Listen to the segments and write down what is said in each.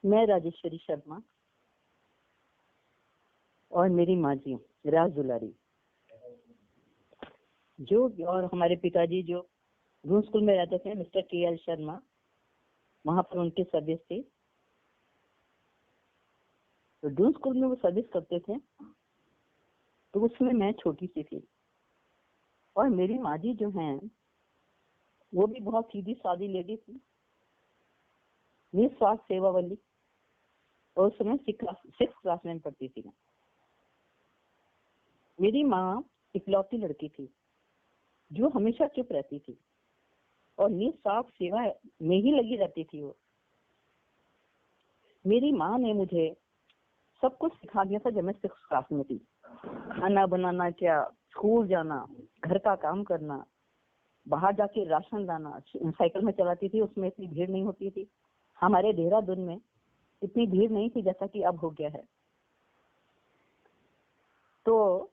मैं राजेश्वरी शर्मा और मेरी माँ जी राज दुलारी जो, और हमारे पिताजी जो रूम स्कूल में रहते थे, मिस्टर के.एल. शर्मा, वहां पर उनकी सर्विस थी। तो डून स्कूल में वो सर्विस करते थे, तो उसमें मैं छोटी सी थी। और मेरी माँ जी जो हैं वो भी बहुत सीधी सादी लेडी थी, निस्वार्थ सेवा वाली। और उस समय 6th क्लास में पढ़ती थी। मेरी माँ इकलौती लड़की थी जो हमेशा चुप रहती थी और निस्वार्थ सेवा में ही लगी रहती थी। वो मेरी माँ ने मुझे सब कुछ सिखा दिया था जब मैं 6th क्लास में थी। खाना बनाना, क्या स्कूल जाना, घर का काम करना, बाहर जाके राशन लाना। साइकिल में चलाती थी, उसमें इतनी भीड़ नहीं होती थी। हमारे देहरादून में इतनी भीड़ नहीं थी जैसा कि अब हो गया है। तो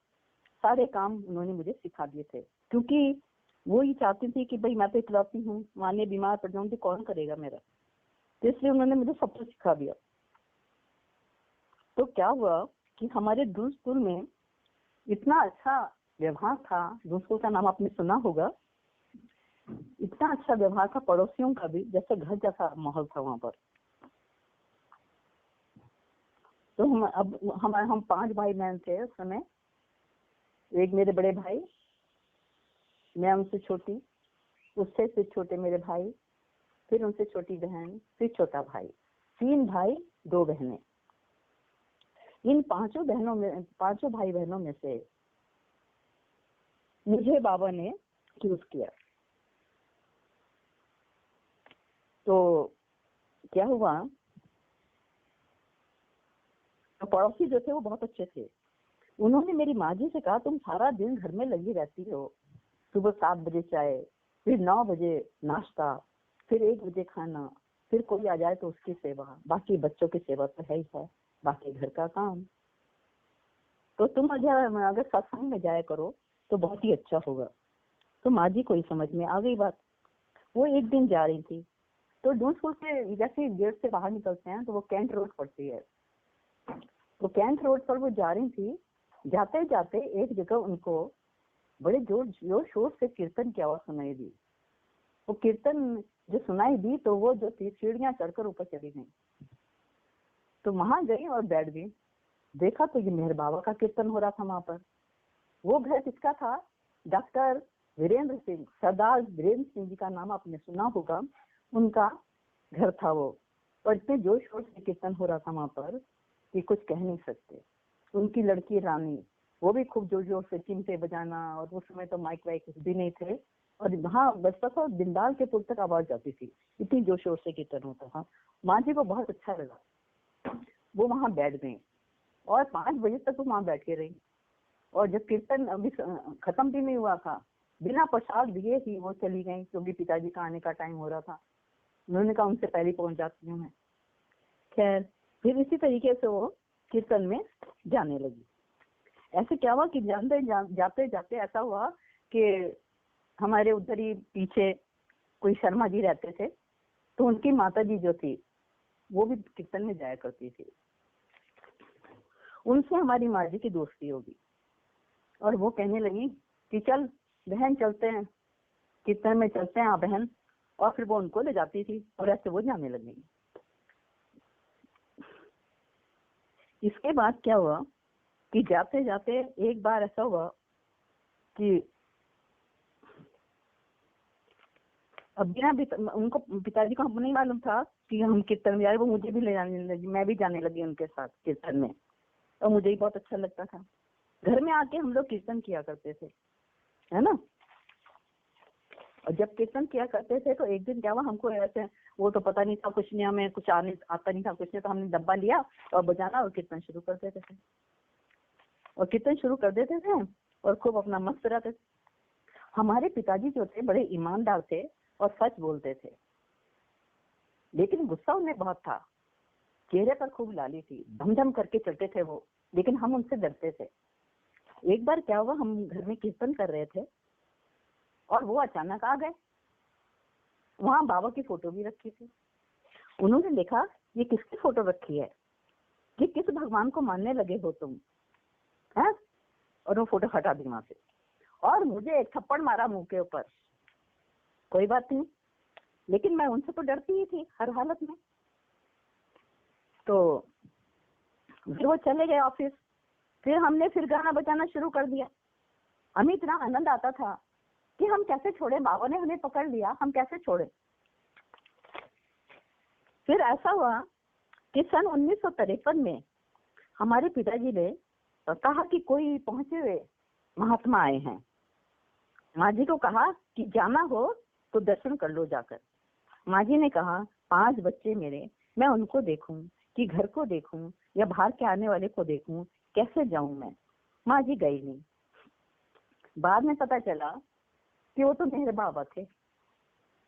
सारे काम उन्होंने मुझे सिखा दिए थे, क्योंकि वो ही चाहती थी कि भाई मैं तो इकलौती हूँ, माँ ने बीमार पड़ जाऊंगी कौन करेगा मेरा, तो इसलिए उन्होंने मुझे सब कुछ सिखा दिया। तो क्या हुआ कि हमारे दूर स्कूल में इतना अच्छा व्यवहार था। दूर स्कूल का नाम आपने सुना होगा। इतना अच्छा व्यवहार था, पड़ोसियों का भी, जैसे घर जैसा माहौल था वहां पर। तो हम 5 भाई बहन थे उस समय। एक मेरे बड़े भाई, मैं उनसे छोटी, उससे फिर छोटे मेरे भाई, फिर उनसे छोटी बहन, फिर छोटा भाई। 3 भाई 2 बहनें। इन 5 भाई बहनों में से मुझे बाबा ने चूज किया। तो क्या हुआ, तो पड़ोसी जो थे वो बहुत अच्छे थे। उन्होंने मेरी माँ जी से कहा, तुम सारा दिन घर में लगी रहती हो, सुबह 7 बजे चाय, फिर 9 बजे नाश्ता, फिर 1 बजे खाना, फिर कोई आ जाए तो उसकी सेवा, बाकी बच्चों की सेवा तो है ही है, बाकी घर का काम। तो तुम अगर सत्संग में जाया करो तो बहुत ही अच्छा होगा। तो माँ जी को ही समझ में आ गई बात। वो एक दिन जा रही थी, तो डून स्कूल से जैसे गेट से बाहर निकलते हैं तो वो कैंट रोड पड़ती है। तो कैंट रोड पर वो जा रही थी। जाते जाते एक जगह उनको बड़े जोर शोर से कीर्तन की आवाज सुनाई दी। वो कीर्तन जो सुनाई दी तो वो जो थी सीढ़ियां चढ़कर ऊपर चली गई। तो वहां गई और बैठ गई। देखा तो ये मेहर बाबा का कीर्तन हो रहा था वहां पर। वो घर किसका था? डॉक्टर वीरेंद्र सिंह, सरदार वीरेंद्र सिंह जी का नाम आपने सुना होगा, उनका घर था वो। और इतने जोर शोर से कीर्तन हो रहा था वहां पर कि कुछ कह नहीं सकते। उनकी लड़की रानी, वो भी खूब जोर जोर से चिमटे बजाना, और उस समय तो माइक वाइक कुछ भी नहीं थे, और वहाँ बजता था, दिलदार के पुल तक आवाज जाती थी, इतनी जोर शोर से कीर्तन होता था। माँ जी को बहुत अच्छा लगा, वो वहां बैठ गई और 5 बजे तक वो वहां बैठ के रही। और जब कीर्तन अभी खत्म भी नहीं हुआ था, बिना प्रसाद दिए ही वो चली गई, क्योंकि पिताजी का आने का टाइम हो रहा था। उन्होंने कहा उनसे पहले पहुंच जाती हूँ मैं। खैर, फिर इसी तरीके से वो कीर्तन में जाने लगी। ऐसे क्या हुआ कि जाते जाते ऐसा हुआ कि हमारे उधर ही पीछे कोई शर्मा जी रहते थे, तो उनकी माता जी जो थी वो भी कीर्तन में जाया करती थी। उनसे हमारी माँ जी की दोस्ती होगी और वो कहने लगी कि चल बहन चलते हैं, कीर्तन में चलते हैं बहन। और फिर वो उनको ले जाती थी और ऐसे वो जाने लगी। इसके बाद क्या हुआ कि जाते जाते एक बार ऐसा हुआ कि अब बिना उनको, पिताजी को नहीं मालूम था कि हम कीर्तन में जा रहे, वो मुझे भी ले जाने लगी, मैं भी जाने लगी उनके साथ कीर्तन में, और मुझे ही बहुत अच्छा लगता था। घर में आके हम लोग कीर्तन किया करते थे, है ना। और जब कीर्तन किया करते थे तो एक दिन क्या हुआ, हमको ऐसे, वो तो पता नहीं था कुछ नहीं, हमें कुछ आता नहीं था कुछ नहीं, तो हमने डब्बा लिया और बजाना और कीर्तन शुरू कर देते थे। और कीर्तन शुरू कर देते थे और खूब अपना मस्त रहते थे। हमारे पिताजी जो थे बड़े ईमानदार थे और सच बोलते थे, लेकिन गुस्सा उन्हें बहुत था। चेहरे पर खूब लाली थी, धमधम करके चलते थे वो, लेकिन हम उनसे डरते थे। एक बार क्या हुआ, हम घर में कीर्तन कर रहे थे और वो अचानक आ गए। वहां बाबा की फोटो भी रखी थी। उन्होंने देखा ये किसकी फोटो रखी है, ये किस भगवान को मानने लगे हो तुम, है? और वो फोटो हटा दी वहां से और मुझे एक थप्पड़ मारा मुंह के ऊपर। कोई बात नहीं, लेकिन मैं उनसे तो डरती ही थी हर हालत में। तो फिर वो चले गए ऑफिस। फिर हमने फिर गाना बजाना शुरू कर दिया। हमें इतना आनंद आता था कि हम कैसे छोड़े, बाबा ने हमें पकड़ लिया, हम कैसे छोड़े। फिर ऐसा हुआ कि सन 1953 में हमारे पिताजी ने कहा कि कोई पहुंचे हुए महात्मा आए हैं। माँ जी को कहा कि जाना हो तो दर्शन कर लो जाकर। माँ जी ने कहा 5 बच्चे मेरे, मैं उनको देखूं कि घर को देखूं या बाहर के आने वाले को देखूं, कैसे जाऊं मैं। माँ जी गई नहीं। बाद में पता चला कि वो तो मेरे बाबा थे।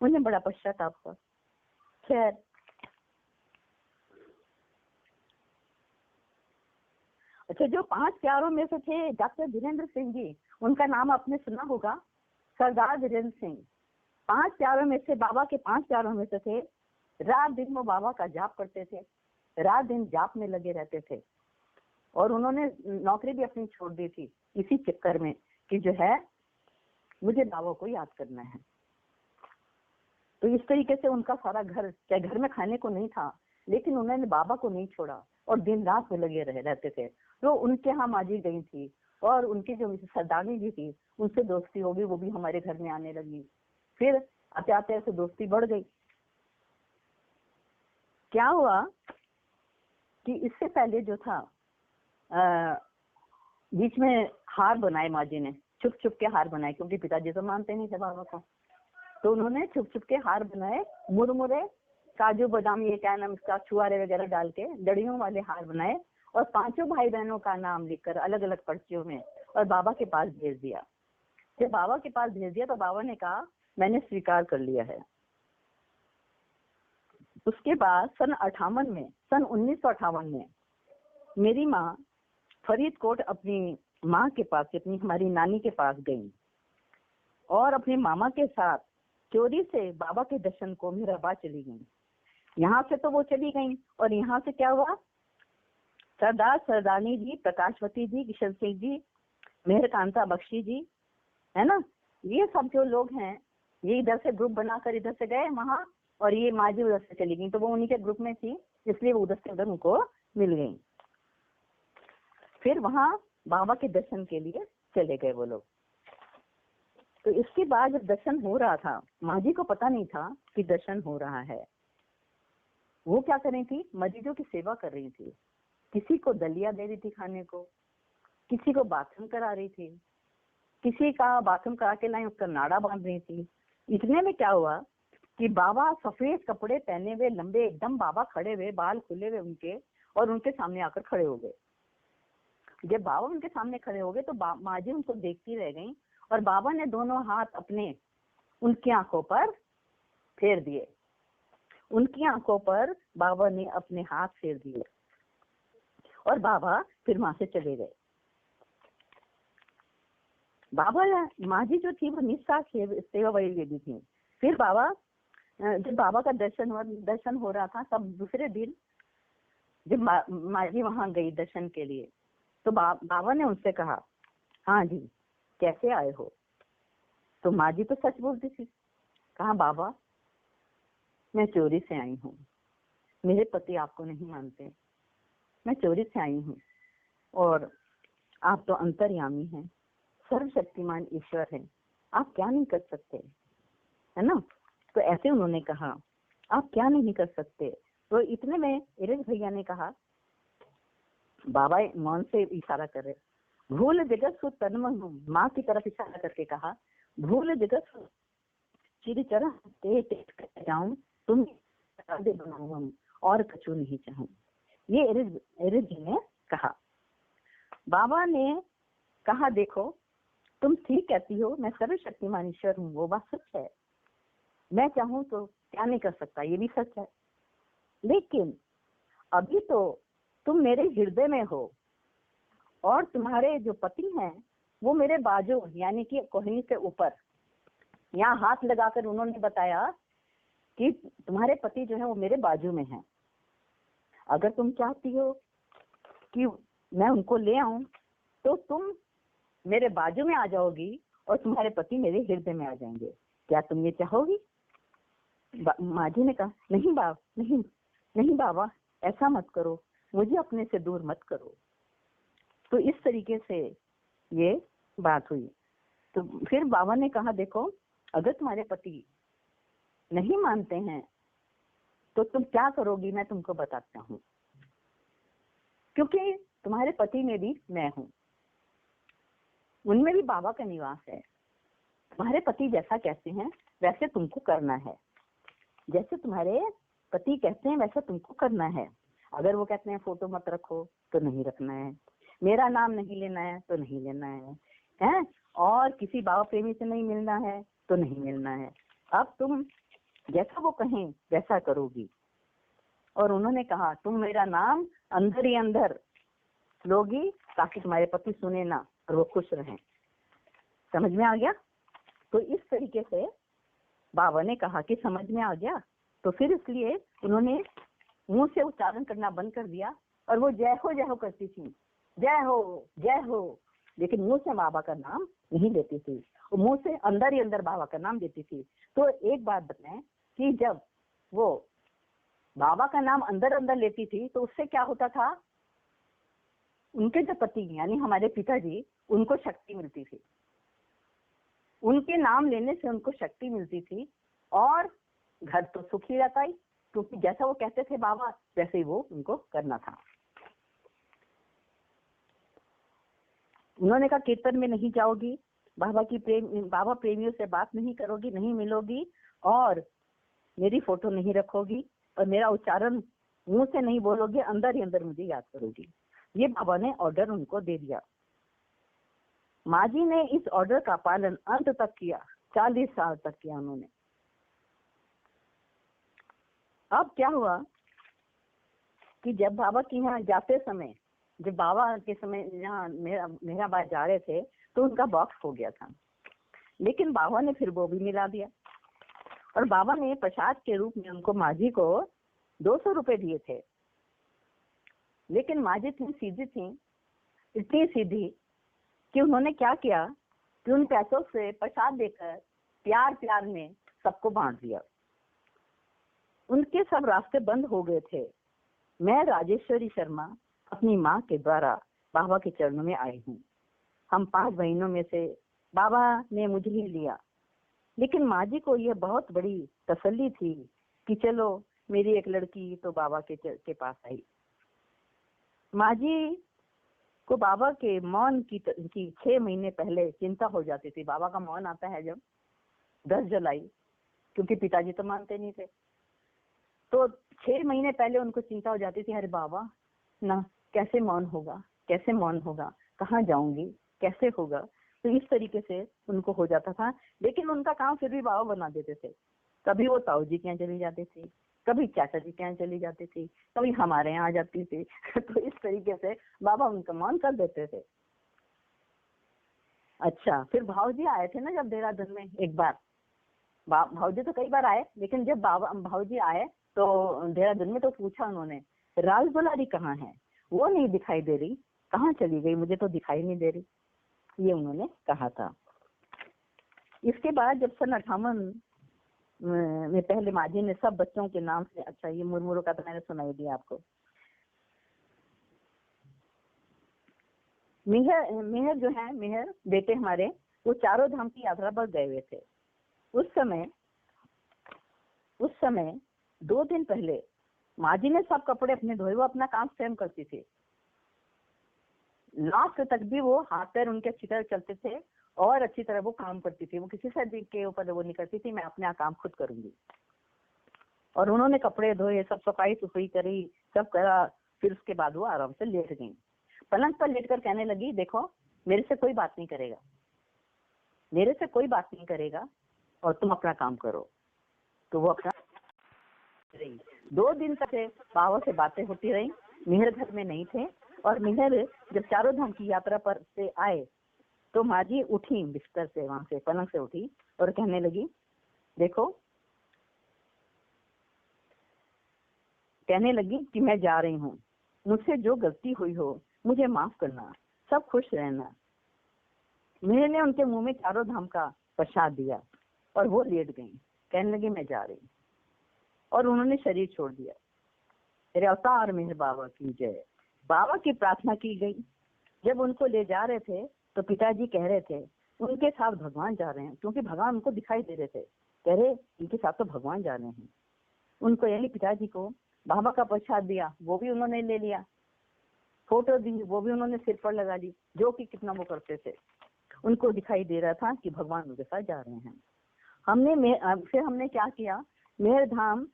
उन्हें बड़ा पश्चाताप हुआ। खैर, अच्छा, जो 5 प्यारों में से थे डॉक्टर धीरेन्द्र सिंह जी, उनका नाम आपने सुना होगा, सरदार धीरेन्द्र सिंह। 5 प्यारों में से, बाबा के 5 प्यारों में से थे। रात दिन वो बाबा का जाप करते थे, रात दिन जाप में लगे रहते थे। और उन्होंने नौकरी भी अपनी छोड़ दी थी इसी चक्कर में कि जो है मुझे बाबा को याद करना है। तो इस तरीके से उनका सारा घर, चाहे घर में खाने को नहीं था, लेकिन उन्होंने बाबा को नहीं छोड़ा और दिन रात में लगे रहते थे। तो उनके यहाँ माँ जी गई थी और उनकी जो सरदारनी जी थी उनसे दोस्ती हो गई, वो भी हमारे घर में आने लगी। फिर आते आते ऐसे दोस्ती बढ़ गई। क्या हुआ कि इससे पहले जो था बीच में हार बनाए माँ जी ने, छुप छुप के हार बनाए, क्योंकि पिताजी तो मानते नहीं थे बाबा को। तो उन्होंने छुप छुप के हार बनाए, मुरमुरे, काजू बादाम, ये क्या नाम इसका, छुआरे वगैरह डाल के डड़ियों वाले हार बनाए और 5 भाई बहनों का नाम लिखकर अलग अलग पर्चियों में और बाबा के पास भेज दिया। जब बाबा के पास भेज दिया तो बाबा ने कहा मैंने स्वीकार कर लिया है। उसके बाद सन 1958 में मेरी माँ फरीदकोट अपनी माँ के पास, अपनी हमारी नानी के पास गई और अपने मामा के साथ चोरी से बाबा के दर्शन को मीराबाद चली गई। यहाँ से तो वो चली गई और यहाँ से क्या हुआ, सरदार सरदारनी जी, प्रकाशवती जी, किशन सिंह जी, मेहरकांता बख्शी जी, है ना, ये सब जो लोग हैं ये इधर से ग्रुप बनाकर इधर से गए वहां, और ये माँ जी उधर से चली गई। तो वो उन्हीं के ग्रुप में थी, इसलिए वो उधर से उधर उनको मिल गई। फिर वहां बाबा के दर्शन के लिए चले गए वो लोग। तो इसके बाद जब दर्शन हो रहा था, माँ जी को पता नहीं था कि दर्शन हो रहा है। वो क्या कर रही थी, मरीजों की सेवा कर रही थी। किसी को दलिया दे रही थी खाने को, किसी को बाथरूम करा रही थी, किसी का बाथरूम करा के लाई उसका नाड़ा बांध रही थी। इतने में क्या हुआ कि बाबा सफेद कपड़े पहने हुए, लंबे एकदम बाबा खड़े हुए, बाल खुले हुए उनके, और उनके सामने आकर खड़े हो गए। जब बाबा उनके सामने खड़े हो गए तो माँ जी उनको देखती रह गई और बाबा ने दोनों हाथ अपने उनकी आंखों पर फेर दिए। उनकी आंखों पर बाबा ने अपने हाथ फेर दिए और बाबा फिर वहां से चले गए। बाबा, माँ जी जो थी वो निस्वार्थ सेवा वाली लेडी थी। फिर बाबा, जब बाबा का दर्शन हो रहा था, तब दूसरे दिन जब माँ जी वहां गई दर्शन के लिए, तो बाबा ने उनसे कहा, हाँ जी कैसे आए हो। तो माँ जी तो सच बोलती थी। कहा, बाबा मैं चोरी से आई हूँ, मेरे पति आपको नहीं मानते, मैं चोरी से आई हूँ और आप तो अंतर्यामी हैं, सर्वशक्तिमान ईश्वर है, आप क्या नहीं कर सकते, है ना। तो ऐसे उन्होंने कहा, आप क्या नहीं कर सकते। तो इतने में इरेज भैया ने कहा, बाबा मौन से इशारा कर रहे, भूल जगत सु तन्मय, माँ की तरफ इशारा करके कहा, भूल जगत चिर चरण ते जाऊं, तुम दे बनाऊं हम, और कछु नहीं चाहूं। ये इरेज जी ने कहा। बाबा ने कहा, देखो तुम ठीक कहती हो, मैं सर्वशक्तिमान ईश्वर हूँ, वो बात सच है, मैं चाहूं तो क्या नहीं कर सकता, ये भी सच है, लेकिन अभी तो तुम मेरे हृदय में हो और तुम्हारे जो पति हैं वो मेरे बाजू, यानी कि कोहनी के ऊपर, यहाँ हाथ लगाकर उन्होंने बताया कि तुम्हारे पति जो है वो मेरे बाजू में हैं। अगर तुम चाहती हो कि मैं उनको ले आऊं तो तुम मेरे बाजू में आ जाओगी और तुम्हारे पति मेरे हृदय में आ जाएंगे। क्या तुम ये चाहोगी? माँ जी ने कहा, नहीं बाप, नहीं नहीं बाबा, ऐसा मत करो, मुझे अपने से दूर मत करो। तो इस तरीके से ये बात हुई। तो फिर बाबा ने कहा, देखो अगर तुम्हारे पति नहीं मानते हैं तो तुम क्या करोगी, मैं तुमको बताता हूँ। क्योंकि तुम्हारे पति में भी मैं हूँ, उनमें भी बाबा का निवास है। तुम्हारे पति जैसा कहते हैं वैसे तुमको करना है, जैसे तुम्हारे पति कहते हैं वैसा तुमको करना है। अगर वो कहते हैं फोटो मत रखो तो नहीं रखना है, मेरा नाम नहीं लेना है तो नहीं लेना है, और किसी बाबा प्रेमी से नहीं मिलना है तो नहीं मिलना है। अब तुम जैसा वो कहें वैसा करोगी। और उन्होंने कहा, तुम मेरा नाम अंदर ही अंदर लोगी ताकि तुम्हारे पति सुने ना और वो खुश रहें। समझ में आ गया? तो इस तरीके से बाबा ने कहा कि समझ में आ गया। तो फिर इसलिए उन्होंने मुंह से उच्चारण करना बंद कर दिया और वो जय हो करती थी, जय हो, लेकिन मुंह से बाबा का नाम नहीं लेती थी, वो मुंह से अंदर ही अंदर बाबा का नाम देती थी। तो एक बात बताएं कि जब वो बाबा का नाम अंदर अंदर लेती थी तो उससे क्या होता था, उनके जो पति यानी हमारे पिताजी, उनको शक्ति मिलती थी, उनके नाम लेने से उनको शक्ति मिलती थी और घर तो सुखी रहता ही, क्योंकि जैसा वो कहते थे बाबा वैसे ही वो उनको करना था। उन्होंने कहा, कीर्तन में नहीं जाओगी, बाबा प्रेमियों से बात नहीं करोगी, नहीं मिलोगी, और मेरी फोटो नहीं रखोगी, और मेरा उच्चारण मुंह से नहीं बोलोगे, अंदर ही अंदर मुझे याद करोगी। ये बाबा ने ऑर्डर उनको दे दिया। माँ जी ने इस ऑर्डर का पालन अंत तक किया, 40 साल तक किया उन्होंने। अब क्या हुआ कि जब बाबा के यहाँ जाते समय, जब बाबा के समय यहाँ मेरा बात जा रहे थे तो उनका बॉक्स हो गया था, लेकिन बाबा ने फिर वो भी मिला दिया और बाबा ने प्रसाद के रूप में उनको माँ जी को 200 रुपए दिए थे। लेकिन माँ जी इतनी सीधी थी, इतनी सीधी कि उन्होंने क्या किया कि उन पैसों से प्रसाद देकर प्यार प्यार में सबको बांट दिया। उनके सब रास्ते बंद हो गए थे। मैं राजेश्वरी शर्मा अपनी माँ के द्वारा बाबा के चरणों में आई हूँ। हम 5 बहनों में से बाबा ने मुझे ही लिया, लेकिन माँ जी को यह बहुत बड़ी तसल्ली थी कि चलो मेरी एक लड़की तो बाबा के पास आई। माँ जी को बाबा के मौन की 6 महीने पहले चिंता हो जाती थी। बाबा का मौन आता है जब 10 जुलाई, क्योंकि पिताजी तो मानते नहीं थे, तो 6 महीने पहले उनको चिंता हो जाती थी, अरे बाबा ना कैसे मौन होगा, कैसे मौन होगा, कहाँ जाऊंगी, कैसे होगा। तो इस तरीके से उनको हो जाता था। लेकिन उनका काम फिर भी बाबा बना देते थे। कभी वो ताऊ जी के यहाँ चली जाती थी, कभी चाचा जी के यहाँ चली जाती थी, कभी हमारे यहाँ आ जाती थी। तो इस तरीके से बाबा उनका मौन कर देते थे। अच्छा, फिर भाऊजी आए थे ना जब देहरादून में एक बार, भाऊजी तो कई बार आए, लेकिन जब भाऊजी आए तो देहरादून में, तो पूछा उन्होंने, राज दुलारी कहाँ है, वो नहीं दिखाई दे रही, कहाँ चली गई, मुझे तो दिखाई नहीं दे रही, ये उन्होंने कहा था। इसके बाद जब सन 58 में पहले माँ जी ने सब बच्चों के नाम से, अच्छा ये मुरमुरो का तो मैंने सुनाई दिया आपको। मेहर जो है, मेहर बेटे हमारे, वो चारों धाम की यात्रा पर गए हुए थे। उस समय 2 दिन पहले माँ जी ने सब कपड़े अपने धोए, वो अपना काम स्वयं करती थी। लास्ट तक भी वो हाथ पैर उनके अच्छी तरह चलते थे और अच्छी तरह वो काम करती थी। वो किसी से के ऊपर वो नहीं करती थी, मैं अपना काम खुद करूंगी। और उन्होंने कपड़े धोए, सब सफाई सुफाई करी, सब करा। फिर उसके बाद वो आराम से लेट गई। पलंग पर लेटकर कहने लगी, देखो मेरे से कोई बात नहीं करेगा, मेरे से कोई बात नहीं करेगा, और तुम अपना काम करो। तो वो अपना रही। 2 दिन तक बाबा से बातें होती रही। मिहर घर में नहीं थे, और मिहर जब चारों धाम की यात्रा पर से आए तो माँ जी उठी बिस्तर से, वहां से पलंग से उठी और कहने लगी, देखो कहने लगी कि मैं जा रही हूँ, मुझसे जो गलती हुई हो मुझे माफ करना, सब खुश रहना। मैंने उनके मुंह में चारों धाम का प्रसाद दिया और वो लेट गई। कहने लगी मैं जा रही हूँ, और उन्होंने शरीर छोड़ दिया। तेरे अवतार मेहर बाबा की जय। बाबा की प्रार्थना की गई। जब उनको ले जा रहे थे तो पिताजी कह रहे थे उनके साथ भगवान जा रहे हैं, क्योंकि भगवान उनको दिखाई दे रहे थे। कह रहे इनके साथ तो भगवान जा रहे हैं। उनको यानी पिताजी को बाबा का प्रसाद दिया, वो भी उन्होंने ले लिया। फोटो दी, वो भी उन्होंने सिर पर लगा ली, जो कि कितना वो करते थे। उनको दिखाई दे रहा था कि भगवान उनके साथ जा रहे हैं। फिर हमने क्या किया, मेहर धाम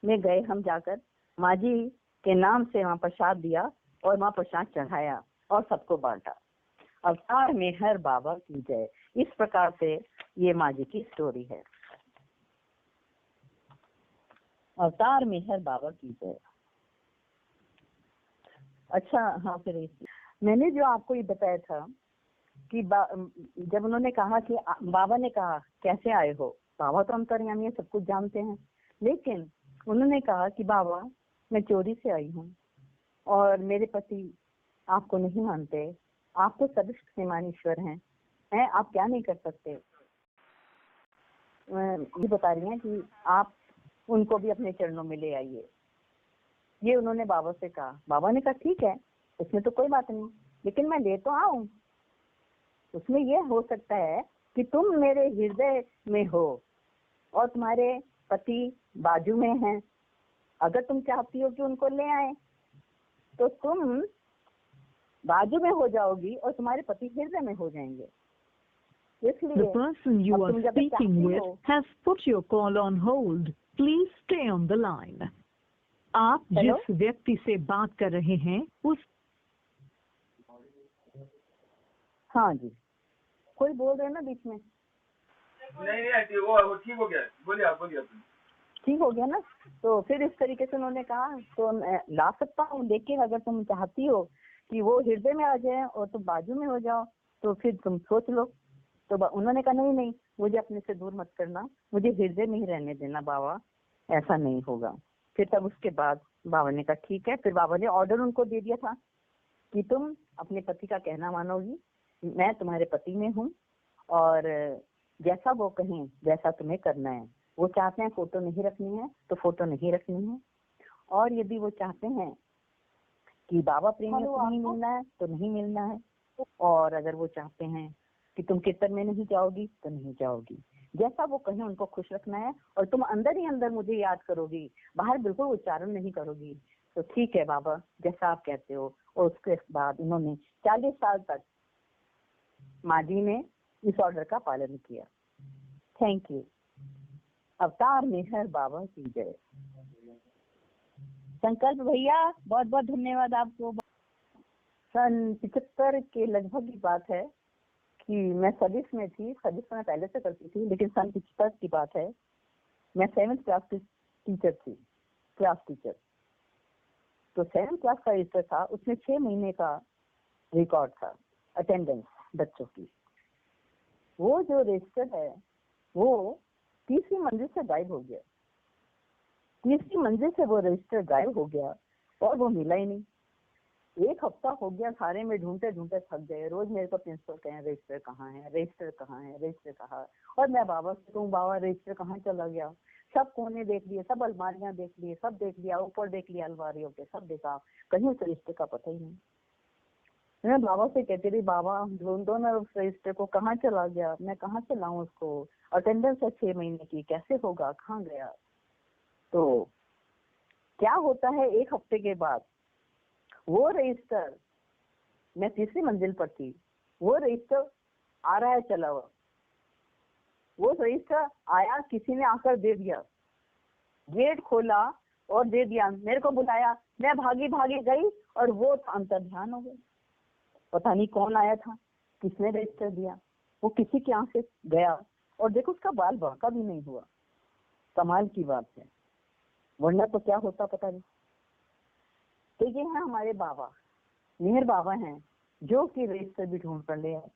में गए। हम जाकर माँ जी के नाम से वहाँ प्रसाद दिया और वहाँ प्रसाद चढ़ाया और सबको बांटा। अवतार मेहर बाबा की जय। इस प्रकार से ये माँ जी की स्टोरी है। अवतार मेहर बाबा की जय। अच्छा हाँ, फिर मैंने जो आपको ये बताया था कि जब उन्होंने कहा कि बाबा ने कहा कैसे आए हो, बाबा तो अंतर्यामी है, सब कुछ जानते हैं। लेकिन उन्होंने कहा कि बाबा मैं चोरी से आई हूँ और मेरे पति आपको नहीं मानते, आप तो सर्वशक्तिमान ईश्वर हैं, आप क्या नहीं कर सकते। ये बता रही हैं कि आप उनको भी अपने चरणों में ले आइए। ये उन्होंने बाबा से कहा। बाबा ने कहा ठीक है, उसमें तो कोई बात नहीं, लेकिन मैं ले तो आऊं। उसमें ये हो सकता है कि तुम मेरे हृदय में हो और तुम्हारे पति बाजू में हैं। अगर तुम चाहती हो कि उनको ले आए तो तुम बाजू में हो जाओगी और तुम्हारे पति हृदय में हो जाएंगे। The person you are speaking with has put your call on hold. Please stay on the line. आप जिस व्यक्ति से बात कर रहे हैं उस हाँ जी, कोई बोल रहे हैं ना बीच में। नहीं वो ठीक हो गया, बोलिए आप बोलिए। ठीक हो गया ना। तो फिर इस तरीके से उन्होंने कहा तो मैं ला सकता हूँ, लेकिन अगर तुम चाहती हो कि वो हृदय में आ जाए और तुम बाजू में हो जाओ तो फिर तुम सोच लो। तो उन्होंने कहा नहीं नहीं, मुझे अपने से दूर मत करना, मुझे हृदय में ही रहने देना बाबा, ऐसा नहीं होगा। फिर तब उसके बाद बाबा ने कहा ठीक है। फिर बाबा ने ऑर्डर उनको दे दिया था कि तुम अपने पति का कहना मानोगी, मैं तुम्हारे पति में हूँ और जैसा वो कहें वैसा तुम्हें करना है। वो चाहते हैं फोटो नहीं रखनी है तो फोटो नहीं रखनी है, और यदि वो चाहते हैं कि बाबा प्रेमी को नहीं मिलना है तो नहीं मिलना है, और अगर वो चाहते हैं कि तुम कीर्तन में नहीं जाओगी तो नहीं जाओगी। जैसा वो कहें उनको खुश रखना है, और तुम अंदर ही अंदर मुझे याद करोगी, बाहर बिल्कुल उच्चारण नहीं करोगी। तो ठीक है बाबा, जैसा आप कहते हो। और उसके बाद उन्होंने 40 साल तक माँ जी ने इस ऑर्डर का पालन किया। Thank you. अवतार मेहर बाबा की जय। संकल्प भैया बहुत बहुत धन्यवाद आपको। सन 75 के लगभग की बात है कि मैं सर्विस में थी। सर्विस मैं पहले से करती थी, लेकिन सन 75 की बात है। मैं 7th क्लास की टीचर थी, क्लास टीचर। तो 7th क्लास का रजिस्टर था, उसमें 6 महीने का रिकॉर्ड था अटेंडेंस बच्चों की। वो जो रजिस्टर है वो तीसरी मंजिल से गायब हो गया। तीसरी मंजिल से वो रजिस्टर गायब हो गया और वो मिला ही नहीं। 1 हफ्ता हो गया, सारे में ढूंढते ढूंढते थक गए। रोज मेरे को प्रिंसिपल कहें रजिस्टर कहाँ है, रजिस्टर कहाँ है, रजिस्टर कहाँ है। और मैं बाबा से कहूँ बाबा रजिस्टर कहाँ चला गया। सब कोने देख लिए, सब अलमारियां देख लिए, सब देख लिया, ऊपर देख लिया अलमारियों के, सब देखा, कहीं उस रजिस्टर का पता ही नहीं। मैं बाबा से कहती रही बाबा ढूंढो ना उस रजिस्टर को, कहाँ चला गया, मैं कहाँ से लाऊं उसको। अटेंडेंस है 6 महीने की, कैसे होगा, कहाँ गया। तो क्या होता है, 1 हफ्ते के बाद वो रजिस्टर, मैं तीसरी मंजिल पर थी, वो रजिस्टर आ रहा है चला हुआ। वो रजिस्टर आया, किसी ने आकर दे दिया, गेट खोला और दे दिया, मेरे को बुलाया। मैं भागी भागी गई और वो अंतर्ध्यान हो गई। पता नहीं कौन आया था, किसने रजिस्टर दिया, वो किसी के यहाँ से गया और देखो उसका बाल बांका भी नहीं हुआ। कमाल की बात है, वरना तो क्या होता पता नहीं। तो ये है हमारे बाबा, मेहर बाबा हैं, जो कि रजिस्टर भी ढूंढ कर ले आए,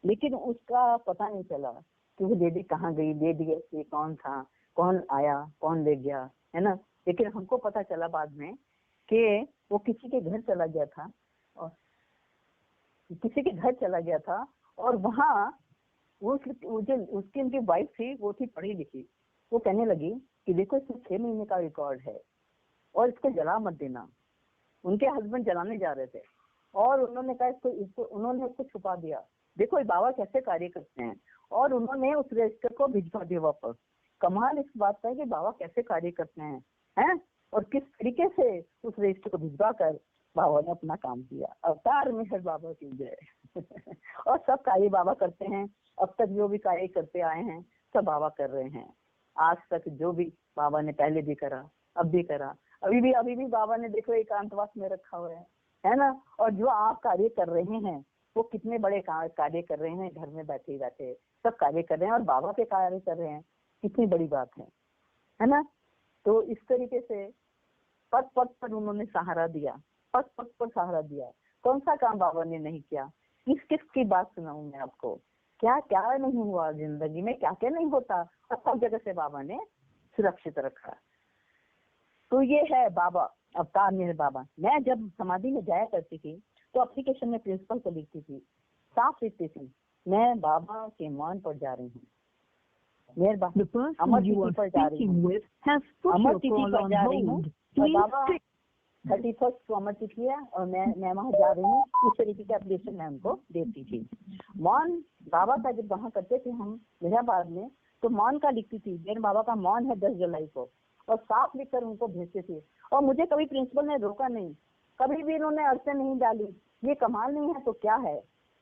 लेकिन उसका पता नहीं चला कि वो लेडी कहाँ गई, लेडी ऐसी कौन था, कौन आया, कौन ले गया, है ना। लेकिन हमको पता चला बाद में कि वो किसी के घर चला गया था, और किसी के घर चला गया था, और वहाँ वो जो उसकी उनकी वाइफ थी वो थी पढ़ी लिखी। वो कहने लगी कि देखो इसमें 6 महीने का रिकॉर्ड है और इसको जला मत देना। उनके हस्बैंड जलाने जा रहे थे और उन्होंने कहा इसको उन्होंने उसको छुपा दिया। देखो ये बाबा कैसे कार्य करते हैं, और उन्होंने उस रजिस्टर को भिजवा दिया वापस। कमाल इस बात का है कि बाबा कैसे कार्य करते हैं, और किस तरीके से उस रजिस्टर को भिजवा कर बाबा ने अपना काम किया। अवतार में हर बाबा की जय। और सब कार्य बाबा करते हैं, अब तक जो भी कार्य करते आए हैं सब बाबा कर रहे हैं। आज तक जो भी बाबा ने पहले भी करा, अब भी करा, अभी भी बाबा ने देखो एकांतवास में रखा हुआ है ना। और जो आप कार्य कर रहे हैं वो कितने बड़े कार्य कर रहे हैं, घर में बैठे बैठे सब कार्य कर रहे हैं और बाबा के कार्य कर रहे हैं, कितनी बड़ी बात है ना। तो इस तरीके से पद पद पर उन्होंने सहारा दिया, पद पद पर सहारा दिया। कौन सा काम बाबा ने नहीं किया, किस किस की बात सुनाऊं मैं आपको, क्या क्या नहीं हुआ जिंदगी में, क्या क्या नहीं होता, और सब जगह से बाबा ने सुरक्षित रखा। तो ये है बाबा, अवतार मेरे बाबा। मैं जब समाधि में जाया करती थी तो एप्लीकेशन में प्रिंसिपल को लिखती थी, साफ लिखती थी, मैं बाबा के मान पर जा रही हूँ, अमर तिथि पर जा रही हूँ, अमर तिथि पर जा रही हूँ, और बाबा 31 को अमर तिथि है और मैं वहाँ जा रही हूँ। इस तरीके का एप्लीकेशन मैं उनको देती थी। मौन बाबा का जब वहाँ करते थे हम इलाहाबाद में, तो मौन का लिखती थी, मेरे बाबा का मौन है 10 जुलाई को, और साफ लिखकर उनको भेजते थे। और मुझे कभी प्रिंसिपल ने रोका नहीं, कभी भी इन्होंने अड़चन नहीं डाली। ये कमाल नहीं है तो क्या है,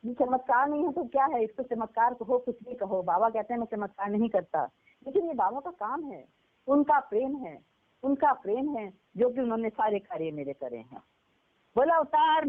ये चमत्कार नहीं है तो क्या है, इसको चमत्कार कहो कुछ भी कहो, बाबा कहते हैं मैं चमत्कार नहीं करता, लेकिन ये बाबा का काम है, उनका प्रेम है, उनका प्रेम है जो कि उन्होंने सारे कार्य मेरे करे हैं। बोला अवतार